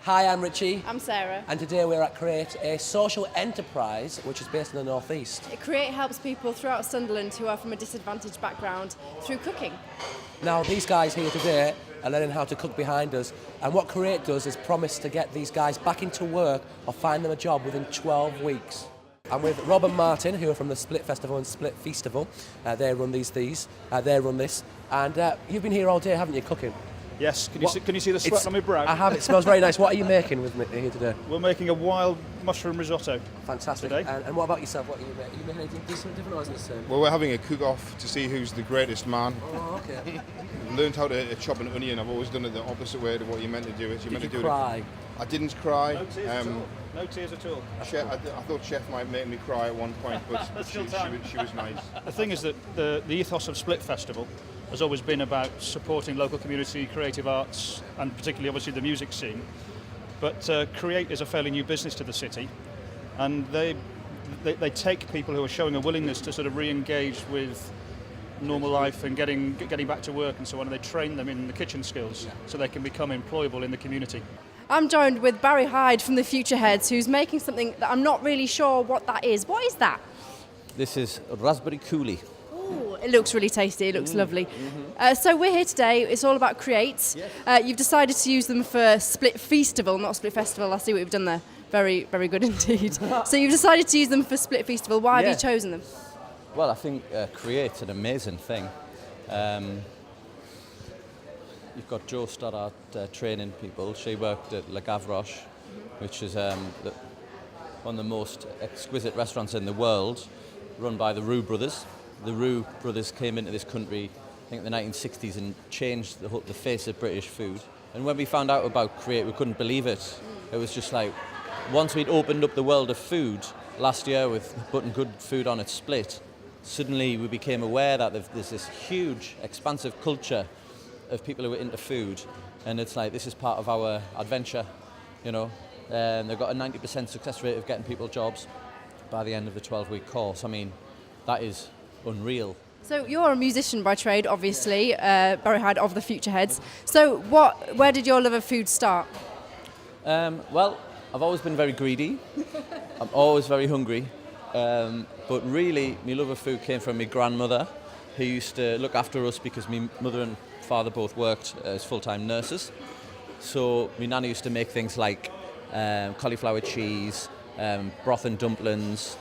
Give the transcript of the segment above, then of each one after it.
Hi, I'm Richie. I'm Sarah. And today we're at Create, a social enterprise which is based in the North East. Create helps people throughout Sunderland who are from a disadvantaged background through cooking. Now, these guys here today are learning how to cook behind us, and what Create does is promise to get these guys back into work or find them a job within 12 weeks. I'm with Rob and Martin, who are from the Split Festival and Split Feastival. They run they run this, and you've been here all day, haven't you, cooking? Yes, can you see the sweat on my brow? I have, it smells very nice. What are you making with me here today? We're making a wild mushroom risotto. Fantastic. Today. And what about yourself? What are you making? Are you making anything decent, different, or is it the same? Well, we're having a cook-off to see who's the greatest man. Oh, okay. I've learned how to chop an onion. I've always done it the opposite way to what you're meant to do it. Did you cry? I didn't cry. No tears at all. No tears at all. Chef, I thought Chef might make me cry at one point, but she was nice. The thing is that the ethos of Split Festival has always been about supporting local community, creative arts, and particularly obviously the music scene. But Create is a fairly new business to the city, and they take people who are showing a willingness to sort of re-engage with normal life and getting back to work and so on, and they train them in the kitchen skills so they can become employable in the community. I'm joined with Barry Hyde from the Futureheads, who's making something that I'm not really sure what that is. What is that? This is raspberry coulis. Ooh, it looks really tasty, it looks lovely. So we're here today, it's all about Create. Yes. You've decided to use them for Split Feastival, not Split Festival. I see what you've done there. Very, very good indeed. So you've decided to use them for Split Feastival. Why have you chosen them? Well, I think Create's an amazing thing. You've got Jo Stoddart training people. She worked at Le Gavroche, which is one of the most exquisite restaurants in the world, run by the Roux brothers. The Roux brothers came into this country, I think in the 1960s, and changed the face of British food. And when we found out about Create, we couldn't believe it. It was just like, once we'd opened up the world of food last year with putting good food on at Split, suddenly we became aware that there's this huge, expansive culture of people who are into food, and it's like, this is part of our adventure, you know. They've got a 90% success rate of getting people jobs by the end of the 12-week course. I mean, that is unreal. So you're a musician by trade, obviously, Barry Hyde of the Futureheads. So where did your love of food start? Well, I've always been very greedy. I'm always very hungry. But really, my love of food came from my grandmother, who used to look after us because my mother and father both worked as full-time nurses. So my nana used to make things like cauliflower cheese, broth and dumplings,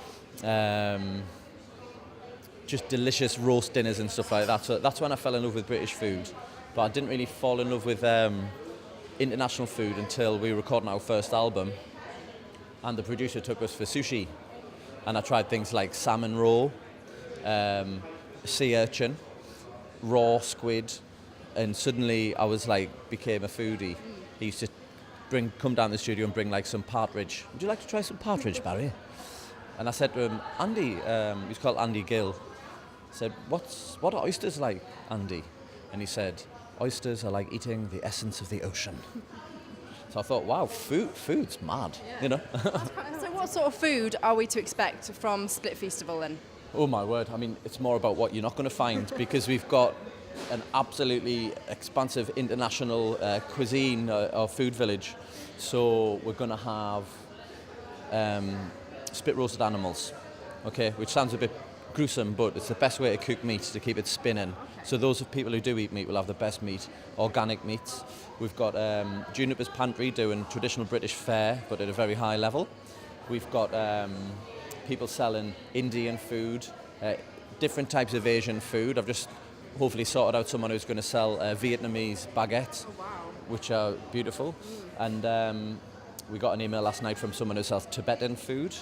just delicious roast dinners and stuff like that. So that's when I fell in love with British food. But I didn't really fall in love with international food until we were recording our first album, and the producer took us for sushi. And I tried things like salmon roe, sea urchin, raw squid, and suddenly I was like, became a foodie. He used to come down to the studio and bring like some partridge. Would you like to try some partridge, Barry? And I said to him, Andy, he's called Andy Gill. I said, what are oysters like, Andy? And he said, oysters are like eating the essence of the ocean. So I thought, wow, food's mad, you know. So what sort of food are we to expect from Split Feastival then? Oh my word, I mean, it's more about what you're not going to find, because we've got an absolutely expansive international cuisine or food village. So we're going to have spit roasted animals, okay, which sounds a bit gruesome, but it's the best way to cook meat, to keep it spinning. So those of people who do eat meat will have the best meat, organic meats. We've got Juniper's Pantry doing traditional British fare, but at a very high level. We've got people selling Indian food, different types of Asian food. I've just hopefully sorted out someone who's going to sell Vietnamese baguettes, which are beautiful. And we got an email last night from someone who sells Tibetan food,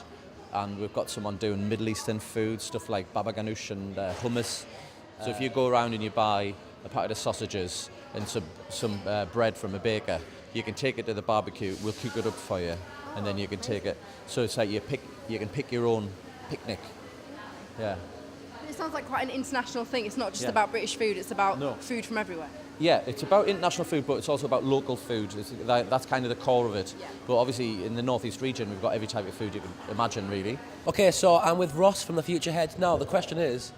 and we've got someone doing Middle Eastern food, stuff like baba ganoush and hummus. So if you go around and you buy a packet of sausages and some bread from a baker, you can take it to the barbecue, we'll cook it up for you, and then you can take it. So it's like you can pick your own picnic. Yeah. It sounds like quite an international thing. It's not just about British food, it's about food from everywhere. Yeah, it's about international food, but it's also about local food. That's kind of the core of it. Yeah. But obviously in the North East region, we've got every type of food you can imagine, really. Okay, so I'm with Ross from the Futureheads. Now, the question is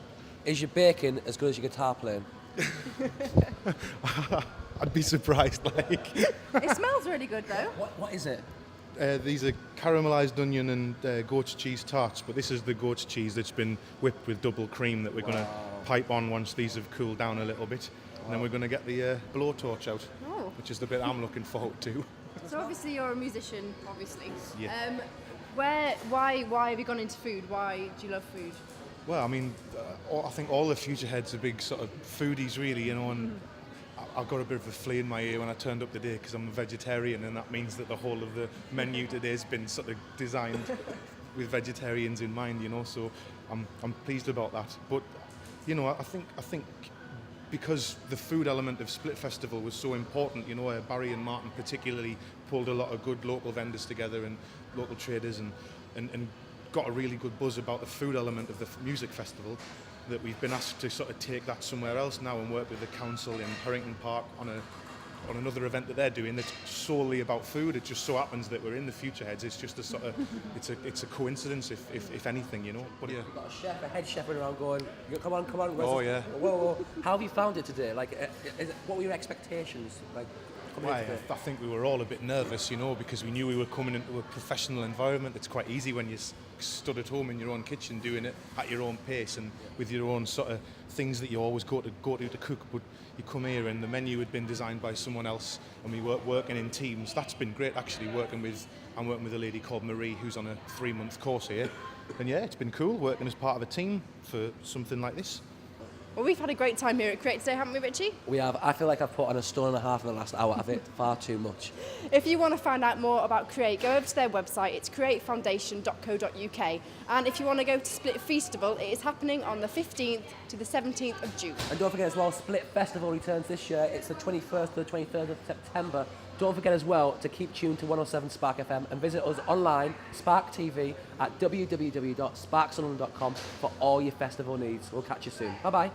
your baking as good as your guitar playing? I'd be surprised. Like It smells really good though. What is it? these are caramelised onion and goat's cheese tarts, but this is the goat's cheese that's been whipped with double cream that we're going to pipe on once these have cooled down a little bit, and then we're going to get the blowtorch out, which is the bit I'm looking forward to. So obviously you're a musician, obviously. Yeah. Why have you gone into food? Why do you love food? Well, I mean, I think all the Futureheads are big sort of foodies, really, you know, and I got a bit of a flea in my ear when I turned up today because I'm a vegetarian, and that means that the whole of the menu today has been sort of designed with vegetarians in mind, you know, so I'm pleased about that. But, you know, I think because the food element of Split Festival was so important, you know, Barry and Martin particularly pulled a lot of good local vendors together and local traders and got a really good buzz about the food element of the music festival, that we've been asked to sort of take that somewhere else now and work with the council in Harrington Park on another event that they're doing that's solely about food. It just so happens that we're in the Futureheads. It's just a sort of, it's a coincidence if anything, you know. But yeah. You've got a chef, a head chef running around going, come on. Oh, yeah. Whoa. How have you found it today? Like, what were your expectations? Like, coming Why, into it? I think we were all a bit nervous, you know, because we knew we were coming into a professional environment. It's quite easy when you're stood at home in your own kitchen doing it at your own pace and with your own sort of things that you always go to cook. But you come here and the menu had been designed by someone else, and we were working in teams. That's been great, actually. I'm working with a lady called Marie who's on a 3-month course here, and yeah, it's been cool working as part of a team for something like this. Well, we've had a great time here at Create today, haven't we, Richie? We have. I feel like I've put on a stone and a half in the last hour. I've hit far too much. If you want to find out more about Create, go over to their website. It's createfoundation.co.uk. And if you want to go to Split Festival, it is happening on the 15th to the 17th of June. And don't forget as well, Split Festival returns this year. It's the 21st to the 23rd of September. Don't forget as well to keep tuned to 107 Spark FM and visit us online, Spark TV, at www.sparksunderland.com for all your festival needs. We'll catch you soon. Bye-bye.